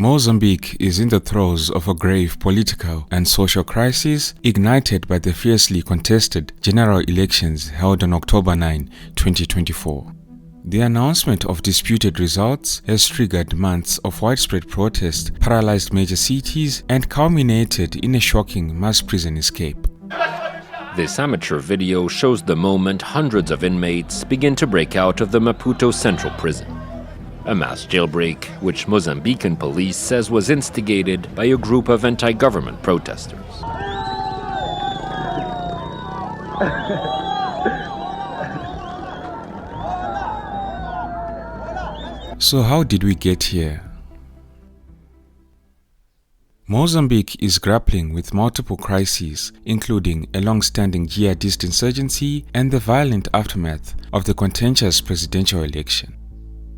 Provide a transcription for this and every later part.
Mozambique is in the throes of a grave political and social crisis ignited by the fiercely contested general elections held on October 9, 2024. The announcement of disputed results has triggered months of widespread protest, paralyzed major cities, and culminated in a shocking mass prison escape. This amateur video shows the moment hundreds of inmates begin to break out of the Maputo Central Prison. A mass jailbreak, which Mozambican police says was instigated by a group of anti-government protesters. So how did we get here? Mozambique is grappling with multiple crises, including a long-standing jihadist insurgency and the violent aftermath of the contentious presidential election.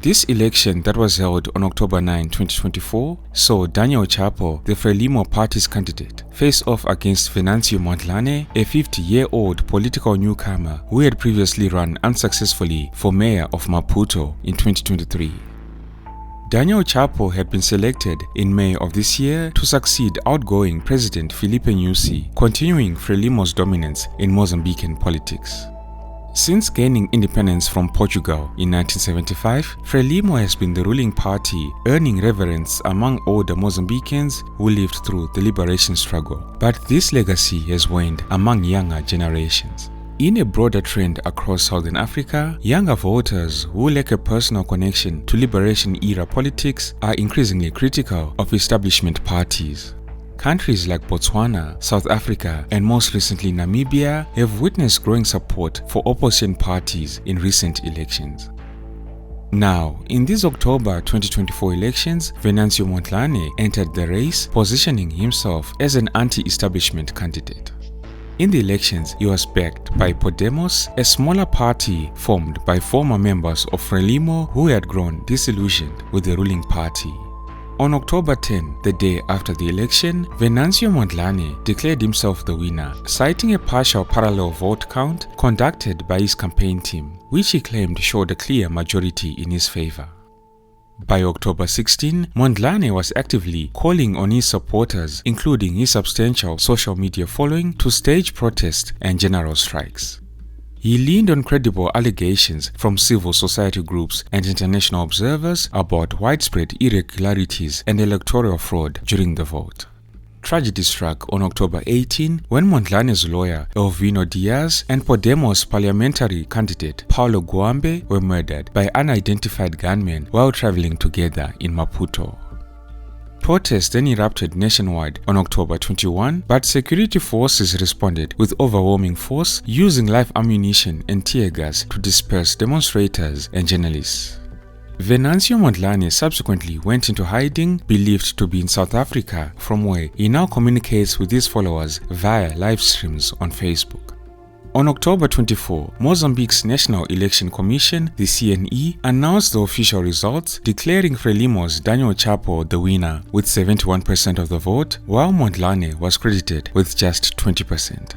This election that was held on October 9, 2024, saw Daniel Chapo, the Frelimo party's candidate, face off against Venancio Mondlane, a 50-year-old political newcomer who had previously run unsuccessfully for mayor of Maputo in 2023. Daniel Chapo had been selected in May of this year to succeed outgoing President Filipe Nyusi, continuing Frelimo's dominance in Mozambican politics. Since gaining independence from Portugal in 1975, Frelimo has been the ruling party, earning reverence among older Mozambicans who lived through the liberation struggle. But this legacy has waned among younger generations. In a broader trend across Southern Africa, younger voters who lack a personal connection to liberation-era politics are increasingly critical of establishment parties. Countries like Botswana, South Africa, and most recently Namibia have witnessed growing support for opposition parties in recent elections. Now, in these October 2024 elections, Venancio Mondlane entered the race, positioning himself as an anti-establishment candidate. In the elections, he was backed by Podemos, a smaller party formed by former members of Frelimo who had grown disillusioned with the ruling party. On October 10, the day after the election, Venancio Mondlane declared himself the winner, citing a partial parallel vote count conducted by his campaign team, which he claimed showed a clear majority in his favor. By October 16, Mondlane was actively calling on his supporters, including his substantial social media following, to stage protests and general strikes. He leaned on credible allegations from civil society groups and international observers about widespread irregularities and electoral fraud during the vote. Tragedy struck on October 18 when Mondlane's lawyer Elvino Diaz and Podemos parliamentary candidate Paulo Guambe were murdered by unidentified gunmen while traveling together in Maputo. Protests then erupted nationwide on October 21, but security forces responded with overwhelming force, using live ammunition and tear gas to disperse demonstrators and journalists. Venancio Mondlane subsequently went into hiding, believed to be in South Africa, from where he now communicates with his followers via live streams on Facebook. On October 24, Mozambique's National Election Commission, the CNE, announced the official results, declaring Frelimo's Daniel Chapo the winner with 71% of the vote, while Mondlane was credited with just 20%.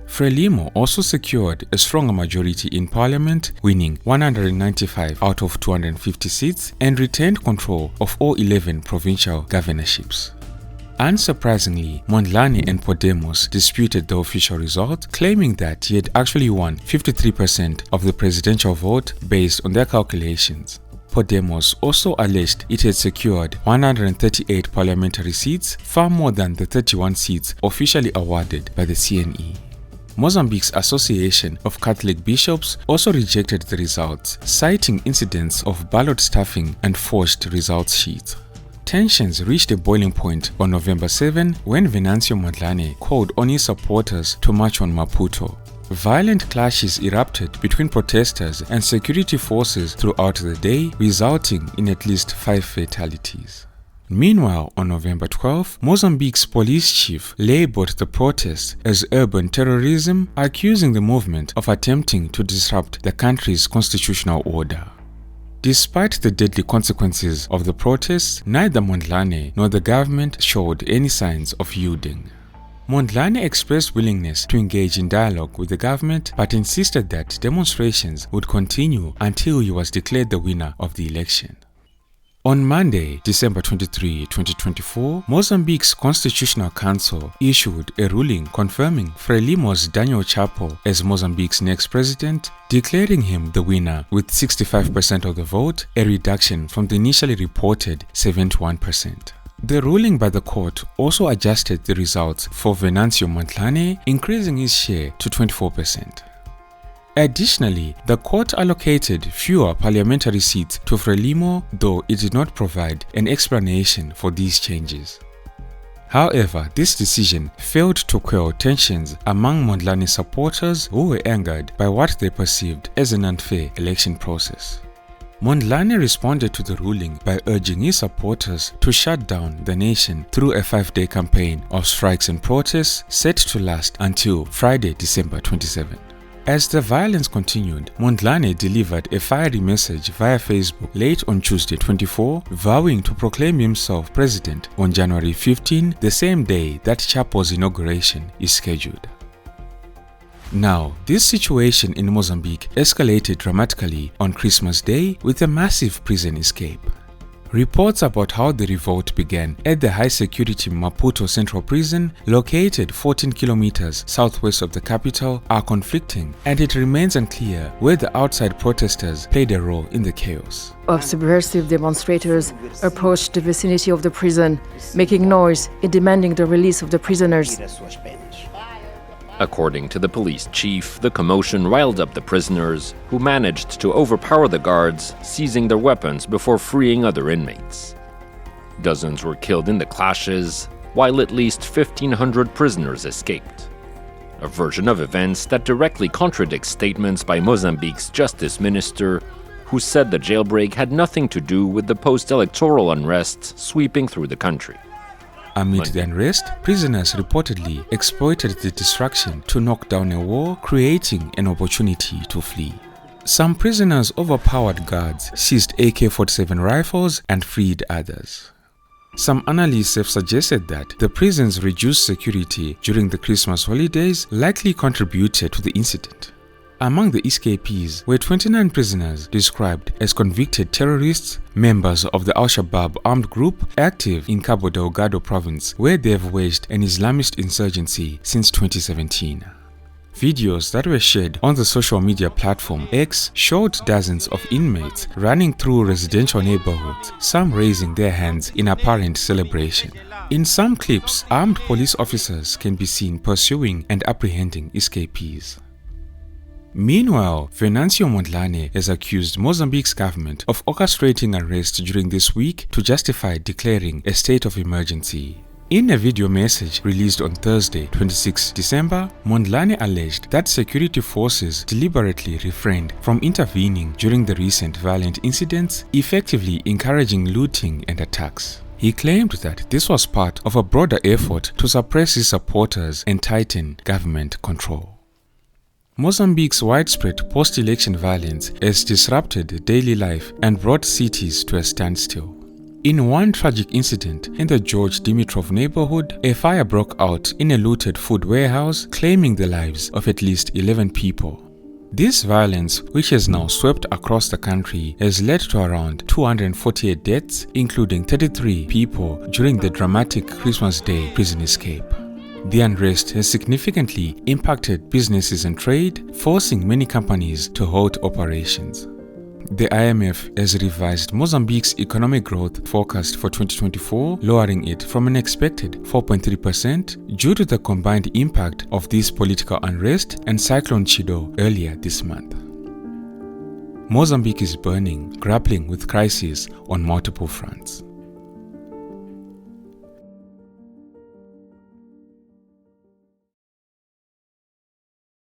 Frelimo also secured a stronger majority in parliament, winning 195 out of 250 seats and retained control of all 11 provincial governorships. Unsurprisingly, Mondlane and Podemos disputed the official result, claiming that he had actually won 53% of the presidential vote based on their calculations. Podemos also alleged it had secured 138 parliamentary seats, far more than the 31 seats officially awarded by the CNE. Mozambique's Association of Catholic Bishops also rejected the results, citing incidents of ballot stuffing and forged results sheets. Tensions reached a boiling point on November 7 when Venancio Mondlane called on his supporters to march on Maputo. Violent clashes erupted between protesters and security forces throughout the day, resulting in at least 5 fatalities. Meanwhile, on November 12, Mozambique's police chief labeled the protests as urban terrorism, accusing the movement of attempting to disrupt the country's constitutional order. Despite the deadly consequences of the protests, neither Mondlane nor the government showed any signs of yielding. Mondlane expressed willingness to engage in dialogue with the government, but insisted that demonstrations would continue until he was declared the winner of the election. On Monday, December 23, 2024, Mozambique's Constitutional Council issued a ruling confirming Frelimo's Daniel Chapo as Mozambique's next president, declaring him the winner with 65% of the vote, a reduction from the initially reported 71%. The ruling by the court also adjusted the results for Venancio Mondlane, increasing his share to 24%. Additionally, the court allocated fewer parliamentary seats to Frelimo, though it did not provide an explanation for these changes. However, this decision failed to quell tensions among Mondlane supporters who were angered by what they perceived as an unfair election process. Mondlane responded to the ruling by urging his supporters to shut down the nation through a 5-day campaign of strikes and protests set to last until Friday, December 27. As the violence continued, Mondlane delivered a fiery message via Facebook late on Tuesday 24, vowing to proclaim himself president on January 15, the same day that Chapo's inauguration is scheduled. Now, this situation in Mozambique escalated dramatically on Christmas Day with a massive prison escape. Reports about how the revolt began at the high-security Maputo Central Prison, located 14 kilometers southwest of the capital, are conflicting, and it remains unclear whether outside protesters played a role in the chaos. Subversive demonstrators approached the vicinity of the prison, making noise and demanding the release of the prisoners. According to the police chief, the commotion riled up the prisoners, who managed to overpower the guards, seizing their weapons before freeing other inmates. Dozens were killed in the clashes, while at least 1,500 prisoners escaped. A version of events that directly contradicts statements by Mozambique's justice minister, who said the jailbreak had nothing to do with the post-electoral unrest sweeping through the country. Amid the unrest, prisoners reportedly exploited the distraction to knock down a wall, creating an opportunity to flee. Some prisoners overpowered guards, seized AK-47 rifles, and freed others. Some analysts have suggested that the prison's reduced security during the Christmas holidays likely contributed to the incident. Among the escapees were 29 prisoners described as convicted terrorists, members of the Al-Shabaab armed group active in Cabo Delgado province, where they have waged an Islamist insurgency since 2017. Videos that were shared on the social media platform X showed dozens of inmates running through residential neighborhoods, some raising their hands in apparent celebration. In some clips, armed police officers can be seen pursuing and apprehending escapees. Meanwhile, Venancio Mondlane has accused Mozambique's government of orchestrating unrest during this week to justify declaring a state of emergency. In a video message released on Thursday, 26 December, Mondlane alleged that security forces deliberately refrained from intervening during the recent violent incidents, effectively encouraging looting and attacks. He claimed that this was part of a broader effort to suppress his supporters and tighten government control. Mozambique's widespread post-election violence has disrupted daily life and brought cities to a standstill. In one tragic incident in the George Dimitrov neighborhood, a fire broke out in a looted food warehouse, claiming the lives of at least 11 people. This violence, which has now swept across the country, has led to around 248 deaths, including 33 people during the dramatic Christmas Day prison escape. The unrest has significantly impacted businesses and trade, forcing many companies to halt operations. The IMF has revised Mozambique's economic growth forecast for 2024, lowering it from an expected 4.3% due to the combined impact of this political unrest and Cyclone Chido earlier this month. Mozambique is burning, grappling with crises on multiple fronts.